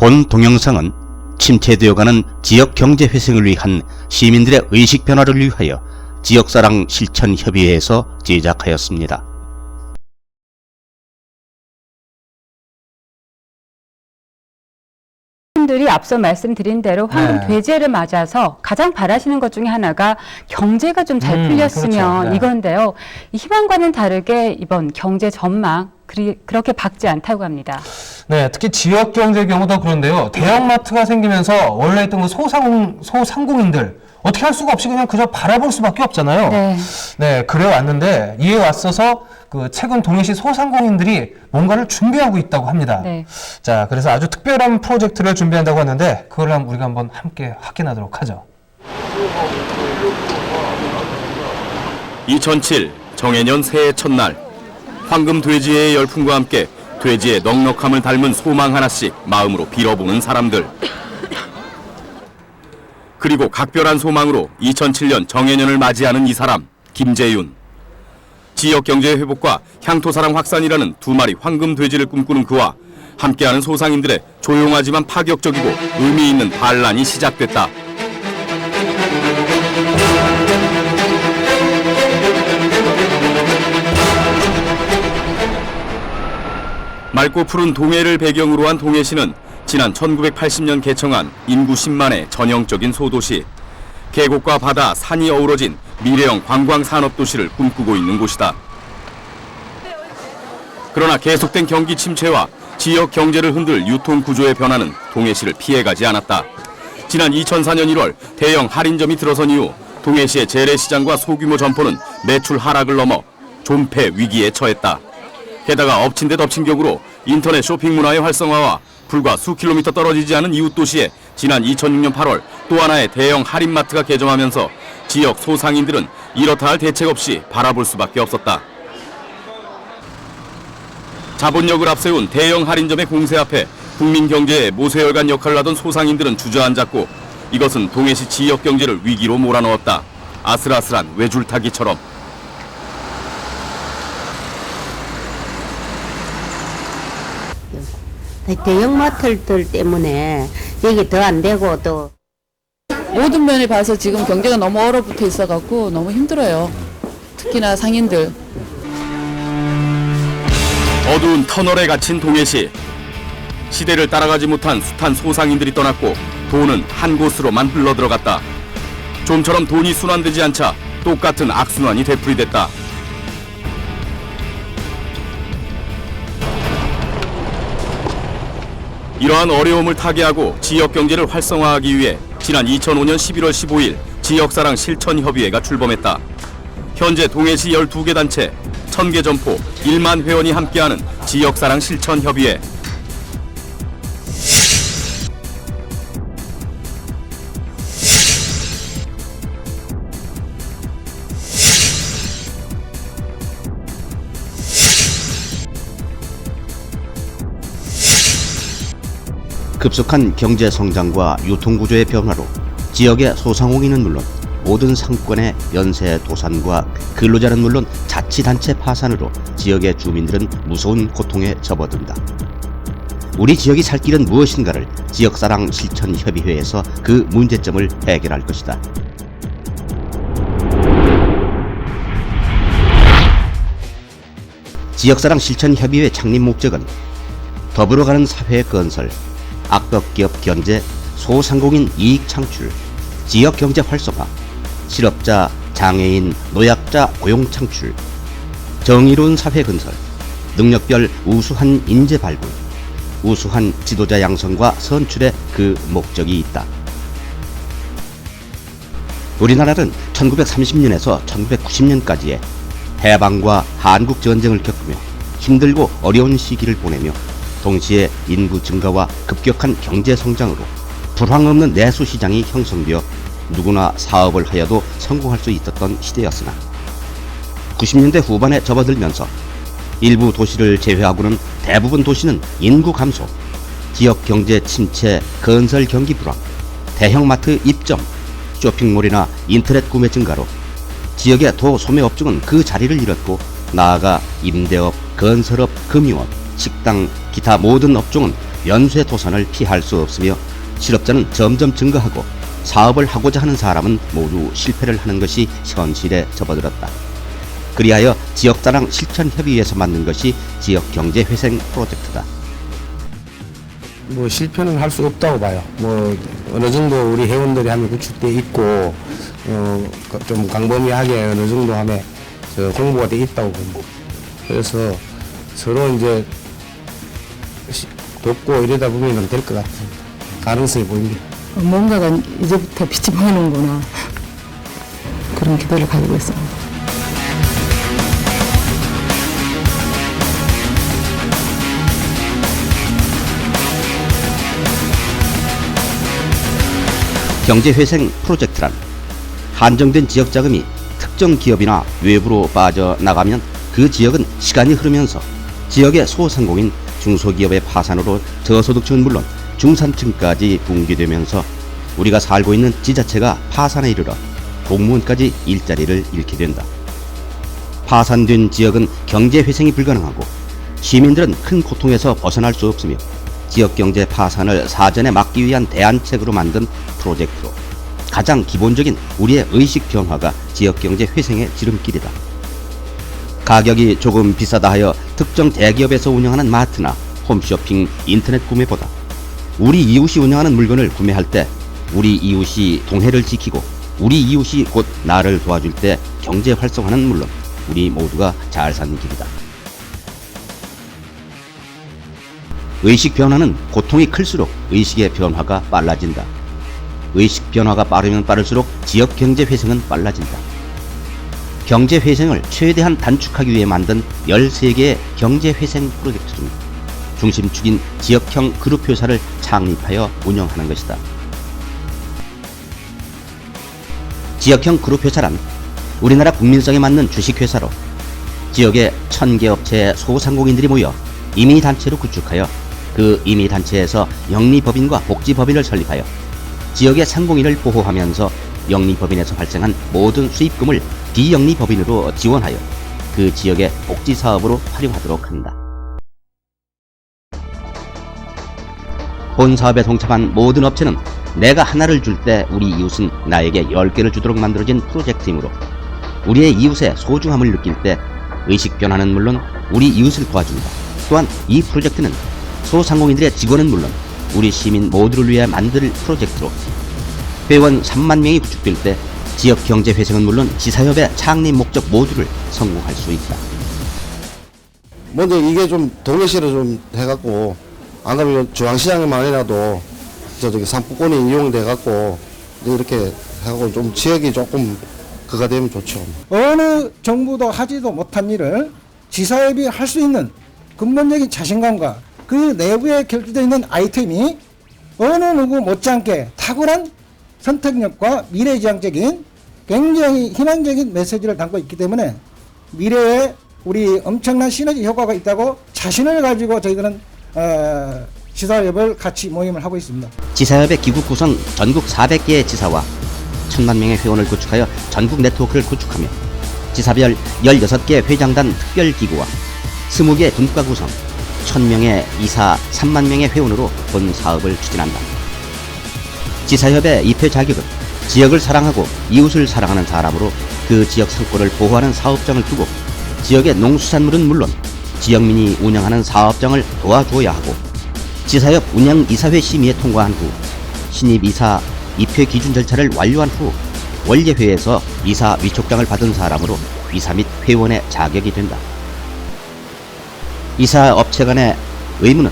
본 동영상은 침체되어가는 지역 경제 회생을 위한 시민들의 의식 변화를 위하여 지역사랑 실천협의회에서 제작하였습니다. 분들이 앞서 말씀드린 대로 황금 돼지해를 맞아서 가장 바라시는 것 중에 하나가 경제가 좀 잘 풀렸으면 그렇죠. 이건데요. 이 희망과는 다르게 이번 경제 전망 그렇게 밝지 않다고 합니다. 네, 특히 지역 경제의 경우도 그런데요. 대형마트가 생기면서 원래 있던 그 소상공인들 어떻게 할 수가 없이 그냥 그저 바라볼 수밖에 없잖아요. 네, 그래 왔는데 이에 왔어서 그 최근 동해시 소상공인들이 뭔가를 준비하고 있다고 합니다. 네. 자, 그래서 아주 특별한 프로젝트를 준비한다고 하는데 그걸 우리가 한번 함께 확인하도록 하죠. 2007 정해년 새해 첫날 황금 돼지의 열풍과 함께 돼지의 넉넉함을 닮은 소망 하나씩 마음으로 빌어보는 사람들. 그리고 각별한 소망으로 2007년 정해년을 맞이하는 이 사람 김재윤. 지역 경제 회복과 향토사랑 확산이라는 두 마리 황금 돼지를 꿈꾸는 그와 함께하는 소상인들의 조용하지만 파격적이고 의미 있는 반란이 시작됐다. 맑고 푸른 동해를 배경으로 한 동해시는 지난 1980년 개청한 인구 10만의 전형적인 소도시, 계곡과 바다, 산이 어우러진 미래형 관광산업도시를 꿈꾸고 있는 곳이다. 그러나 계속된 경기 침체와 지역 경제를 흔들 유통구조의 변화는 동해시를 피해가지 않았다. 지난 2004년 1월 대형 할인점이 들어선 이후 동해시의 재래시장과 소규모 점포는 매출 하락을 넘어 존폐 위기에 처했다. 게다가 엎친 데 덮친 격으로 인터넷 쇼핑 문화의 활성화와 불과 수 킬로미터 떨어지지 않은 이웃 도시에 지난 2006년 8월 또 하나의 대형 할인마트가 개점하면서 지역 소상인들은 이렇다 할 대책 없이 바라볼 수밖에 없었다. 자본력을 앞세운 대형 할인점의 공세 앞에 국민 경제에 모세혈관 역할을 하던 소상인들은 주저앉았고 이것은 동해시 지역 경제를 위기로 몰아넣었다. 아슬아슬한 외줄타기처럼. 대형마트들 때문에 여기 더 안 되고 또 모든 면에 봐서 지금 경제가 너무 얼어붙어 있어갖고 너무 힘들어요. 특히나 상인들. 어두운 터널에 갇힌 동해시. 시대를 따라가지 못한 숱한 소상인들이 떠났고 돈은 한 곳으로만 흘러들어갔다. 좀처럼 돈이 순환되지 않자 똑같은 악순환이 되풀이됐다. 이러한 어려움을 타개하고 지역 경제를 활성화하기 위해 지난 2005년 11월 15일 지역사랑 실천협의회가 출범했다. 현재 동해시 12개 단체, 1000개 점포, 1만 회원이 함께하는 지역사랑 실천협의회. 급속한 경제 성장과 유통구조의 변화로 지역의 소상공인은 물론 모든 상권의 연쇄 도산과 근로자는 물론 자치단체 파산으로 지역의 주민들은 무서운 고통에 접어든다. 우리 지역이 살 길은 무엇인가를 지역사랑 실천협의회에서 그 문제점을 해결할 것이다. 지역사랑 실천협의회 창립 목적은 더불어가는 사회 건설, 악덕기업 견제, 소상공인 이익 창출, 지역경제 활성화, 실업자, 장애인, 노약자 고용 창출, 정의로운 사회 건설, 능력별 우수한 인재 발굴, 우수한 지도자 양성과 선출에 그 목적이 있다. 우리나라는 1930년에서 1990년까지의 해방과 한국전쟁을 겪으며 힘들고 어려운 시기를 보내며 동시에 인구 증가와 급격한 경제 성장으로 불황 없는 내수 시장이 형성되어 누구나 사업을 하여도 성공할 수 있었던 시대였으나 90년대 후반에 접어들면서 일부 도시를 제외하고는 대부분 도시는 인구 감소, 지역 경제 침체, 건설 경기 불황, 대형마트 입점, 쇼핑몰이나 인터넷 구매 증가로 지역의 도소매 업종은 그 자리를 잃었고 나아가 임대업, 건설업, 금융업, 식당, 기타 모든 업종은 연쇄 도산을 피할 수 없으며 실업자는 점점 증가하고 사업을 하고자 하는 사람은 모두 실패를 하는 것이 현실에 접어들었다. 그리하여 지역자랑 실천협의회에서 만든 것이 지역경제회생 프로젝트다. 뭐 실패는 할 수 없다고 봐요. 뭐 어느 정도 우리 회원들이 하면 구축돼 있고 좀 광범위하게 어느 정도 하면 공부가 돼 있다고 봅니다. 그래서 서로 이제 돕고 이러다 보면 될 것 같은 가능성이 보입니다. 뭔가가 이제부터 빛이 보이는구나 그런 기대를 가지고 있습니다. 경제회생 프로젝트란 한정된 지역 자금이 특정 기업이나 외부로 빠져나가면 그 지역은 시간이 흐르면서 지역의 소상공인 중소기업의 파산으로 저소득층은 물론 중산층까지 붕괴되면서 우리가 살고 있는 지자체가 파산에 이르러 공무원까지 일자리를 잃게 된다. 파산된 지역은 경제회생이 불가능하고 시민들은 큰 고통에서 벗어날 수 없으며 지역경제 파산을 사전에 막기 위한 대안책으로 만든 프로젝트로 가장 기본적인 우리의 의식 변화가 지역경제 회생의 지름길이다. 가격이 조금 비싸다 하여 특정 대기업에서 운영하는 마트나 홈쇼핑, 인터넷 구매보다 우리 이웃이 운영하는 물건을 구매할 때 우리 이웃이 동해를 지키고 우리 이웃이 곧 나를 도와줄 때 경제 활성화는 물론 우리 모두가 잘 사는 길이다. 의식 변화는 고통이 클수록 의식의 변화가 빨라진다. 의식 변화가 빠르면 빠를수록 지역 경제 회생은 빨라진다. 경제 회생을 최대한 단축하기 위해 만든 13개의 경제 회생 프로젝트 중 중심축인 지역형 그룹 회사를 창립하여 운영하는 것이다. 지역형 그룹 회사란 우리나라 국민성에 맞는 주식회사로 지역의 1000개 업체의 소상공인들이 모여 임의단체로 구축하여 그 임의단체에서 영리법인과 복지법인을 설립하여 지역의 상공인을 보호하면서 영리법인에서 발생한 모든 수입금을 비영리법인으로 지원하여 그 지역의 복지사업으로 활용하도록 한다. 본 사업에 동참한 모든 업체는 내가 하나를 줄 때 우리 이웃은 나에게 10개를 주도록 만들어진 프로젝트이므로 우리의 이웃의 소중함을 느낄 때 의식 변화는 물론 우리 이웃을 도와준다. 또한 이 프로젝트는 소상공인들의 직원은 물론 우리 시민 모두를 위해 만들 프로젝트로 회원 3만 명이 구축될 때 지역 경제 회생은 물론 지사협의 창립 목적 모두를 성공할 수 있다. 먼저 이게 좀 동해시를 좀 해갖고 안 그러면 중앙시장에만 해놔도 저기 상품권이 이용돼갖고 이렇게 해갖고 좀 지역이 조금 그가 되면 좋죠. 어느 정부도 하지도 못한 일을 지사협이 할 수 있는 근본적인 자신감과 그 내부에 결집되어 있는 아이템이 어느 누구 못지않게 탁월한 선택력과 미래지향적인 굉장히 희망적인 메시지를 담고 있기 때문에 미래에 우리 엄청난 시너지 효과가 있다고 자신을 가지고 저희들은 지사협을 같이 모임을 하고 있습니다. 지사협의 기구 구성 전국 400개의 지사와 1000만 명의 회원을 구축하여 전국 네트워크를 구축하며 지사별 16개 회장단 특별기구와 20개 분과 구성 1000명의 이사 3만 명의 회원으로 본 사업을 추진한다. 지사협의 입회 자격은 지역을 사랑하고 이웃을 사랑하는 사람으로 그 지역 상권을 보호하는 사업장을 두고 지역의 농수산물은 물론 지역민이 운영하는 사업장을 도와주어야 하고 지사협 운영 이사회 심의에 통과한 후 신입 이사 입회 기준 절차를 완료한 후 원례회에서 이사 위촉장을 받은 사람으로 이사 및 회원의 자격이 된다. 이사 업체 간의 의무는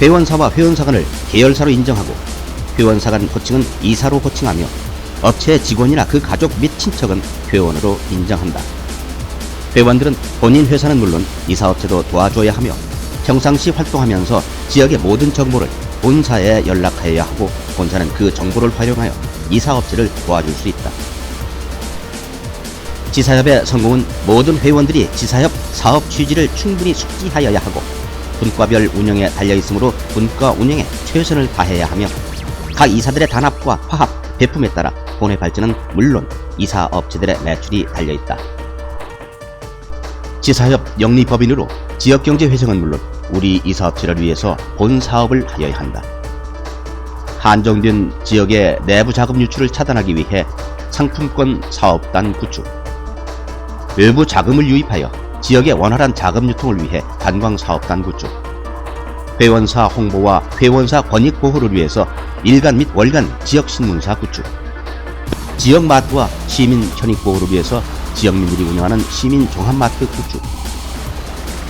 회원사와 회원사 간을 계열사로 인정하고 회원사 간 호칭은 이사로 호칭하며 업체 직원이나 그 가족 및 친척은 회원으로 인정한다. 회원들은 본인 회사는 물론 이사업체도 도와줘야 하며 평상시 활동하면서 지역의 모든 정보를 본사에 연락해야 하고 본사는 그 정보를 활용하여 이사업체를 도와줄 수 있다. 지사협의 성공은 모든 회원들이 지사협 사업 취지를 충분히 숙지하여야 하고 분과별 운영에 달려있으므로 분과 운영에 최선을 다해야 하며 각 이사들의 단합과 화합, 배품에 따라 본회 발전은 물론 이사업체들의 매출이 달려있다. 지사협 영리법인으로 지역경제 회생은 물론 우리 이 사업체를 위해서 본 사업을 하여야 한다. 한정된 지역의 내부 자금 유출을 차단하기 위해 상품권 사업단 구축, 외부 자금을 유입하여 지역의 원활한 자금 유통을 위해 관광사업단 구축, 회원사 홍보와 회원사 권익 보호를 위해서 일간 및 월간 지역신문사 구축, 지역마트와 시민 편익 보호를 위해서 지역민들이 운영하는 시민종합마트 구축,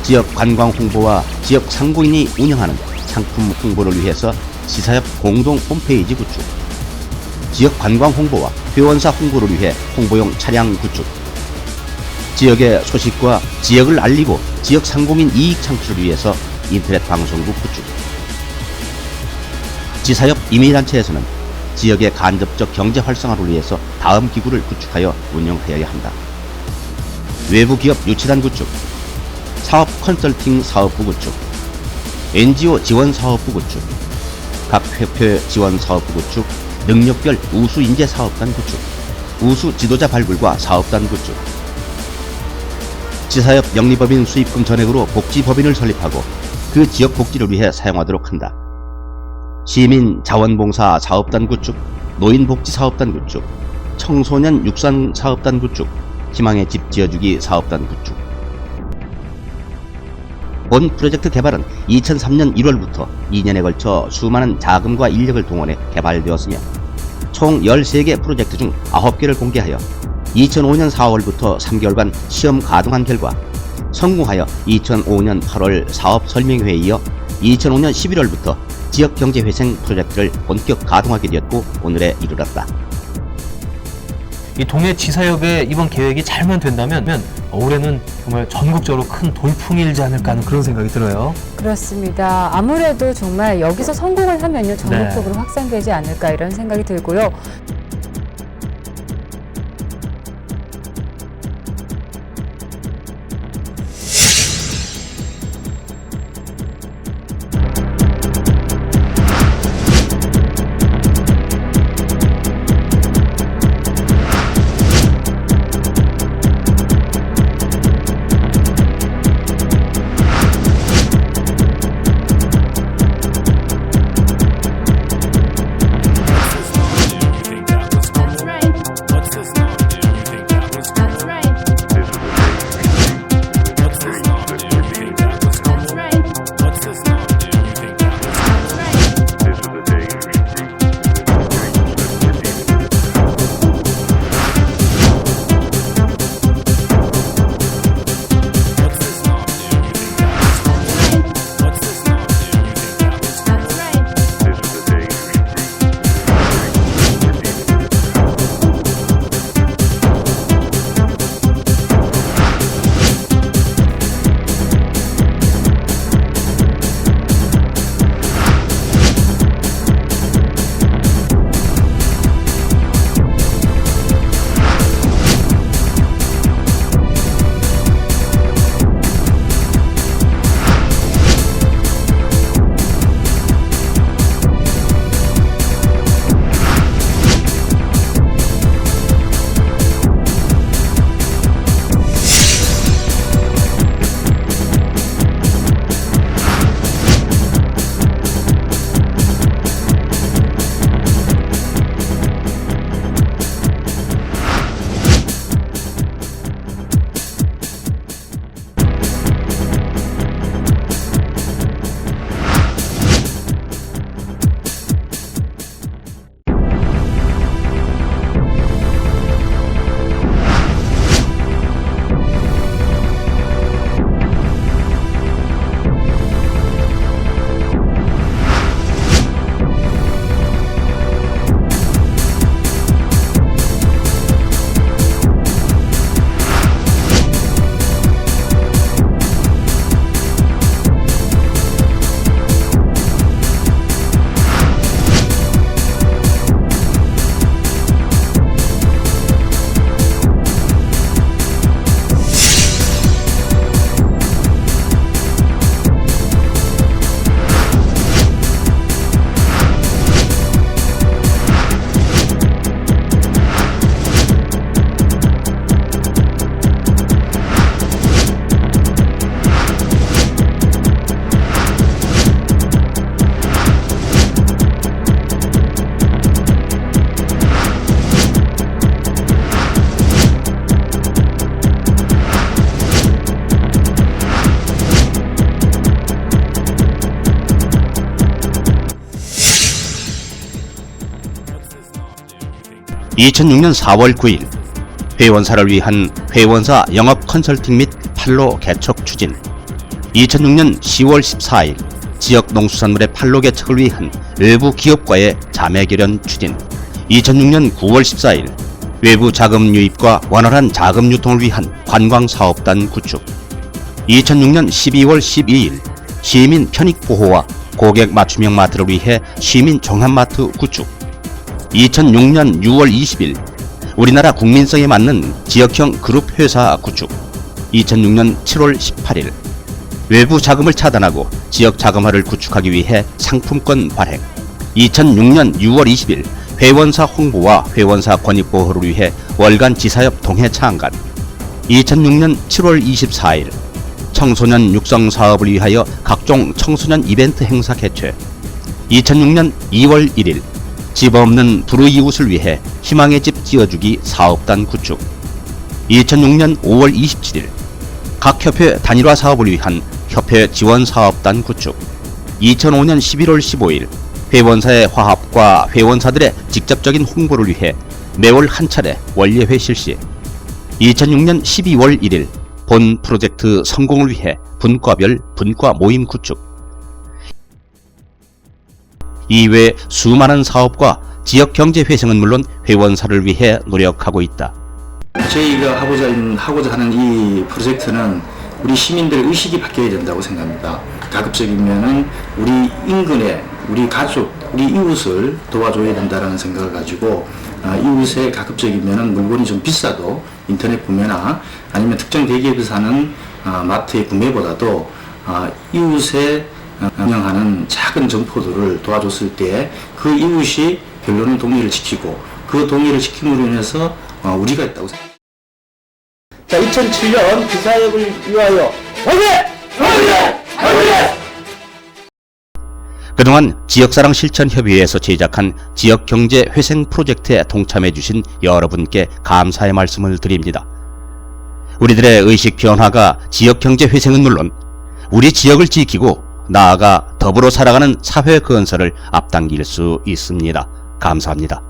지역 관광 홍보와 지역 상공인이 운영하는 상품 홍보를 위해서 지사협 공동 홈페이지 구축, 지역 관광 홍보와 회원사 홍보를 위해 홍보용 차량 구축, 지역의 소식과 지역을 알리고 지역 상공인 이익 창출을 위해서 인터넷 방송국 구축. 지사협 임의단체에서는 지역의 간접적 경제 활성화를 위해서 다음 기구를 구축하여 운영하여야 한다. 외부 기업 유치단 구축, 사업 컨설팅 사업부 구축, NGO 지원 사업부 구축, 각 회표 지원 사업부 구축, 능력별 우수 인재 사업단 구축, 우수 지도자 발굴과 사업단 구축. 지사협 영리법인 수입금 전액으로 복지법인을 설립하고 그 지역 복지를 위해 사용하도록 한다. 시민 자원봉사 사업단 구축, 노인복지 사업단 구축, 청소년 육상 사업단 구축, 희망의 집 지어주기 사업단 구축. 본 프로젝트 개발은 2003년 1월부터 2년에 걸쳐 수많은 자금과 인력을 동원해 개발되었으며 총 13개 프로젝트 중 9개를 공개하여 2005년 4월부터 3개월간 시험 가동한 결과 성공하여 2005년 8월 사업 설명회에 이어 2005년 11월부터 지역경제회생 프로젝트를 본격 가동하게 되었고 오늘에 이르렀다. 이 동해 지사협의 이번 계획이 잘만 된다면 올해는 정말 전국적으로 큰 돌풍이 일지 않을까 하는 그런 생각이 들어요. 그렇습니다. 아무래도 정말 여기서 성공을 하면요 전국적으로 확산되지 않을까 이런 생각이 들고요. 2006년 4월 9일 회원사를 위한 회원사 영업 컨설팅 및 판로 개척 추진. 2006년 10월 14일 지역 농수산물의 판로 개척을 위한 외부 기업과의 자매 결연 추진. 2006년 9월 14일 외부 자금 유입과 원활한 자금 유통을 위한 관광사업단 구축. 2006년 12월 12일 시민 편익 보호와 고객 맞춤형 마트를 위해 시민 종합마트 구축. 2006년 6월 20일 우리나라 국민성에 맞는 지역형 그룹 회사 구축. 2006년 7월 18일 외부 자금을 차단하고 지역 자금화를 구축하기 위해 상품권 발행. 2006년 6월 20일 회원사 홍보와 회원사 권익 보호를 위해 월간 지사협 동해 창간. 2006년 7월 24일 청소년 육성 사업을 위하여 각종 청소년 이벤트 행사 개최. 2006년 2월 1일 집 없는 불우이웃을 위해 희망의 집 지어주기 사업단 구축. 2006년 5월 27일 각 협회 단일화 사업을 위한 협회 지원 사업단 구축. 2005년 11월 15일 회원사의 화합과 회원사들의 직접적인 홍보를 위해 매월 한 차례 원례회 실시. 2006년 12월 1일 본 프로젝트 성공을 위해 분과별 분과 모임 구축. 이외 수많은 사업과 지역 경제 회생은 물론 회원사를 위해 노력하고 있다. 저희가 하고자 하는 이 프로젝트는 우리 시민들 의식이 바뀌어야 된다고 생각합니다. 가급적이면은 우리 인근에 우리 가족, 우리 이웃을 도와줘야 된다는 생각을 가지고 이웃에 가급적이면은 물건이 좀 비싸도 인터넷 구매나 아니면 특정 대기업에서 하는 마트의 구매보다도 이웃에 운영하는 작은 점포들을 도와줬을 때 그 이웃이 결론은 동의를 지키고 그 동의를 지킴으로 인해서 우리가 있다고 생각합니다. 자, 2007년 기사협을 위하여 그동안 지역사랑 실천협의회에서 제작한 지역경제 회생 프로젝트에 동참해 주신 여러분께 감사의 말씀을 드립니다. 우리들의 의식 변화가 지역경제 회생은 물론 우리 지역을 지키고 나아가 더불어 살아가는 사회 건설을 앞당길 수 있습니다. 감사합니다.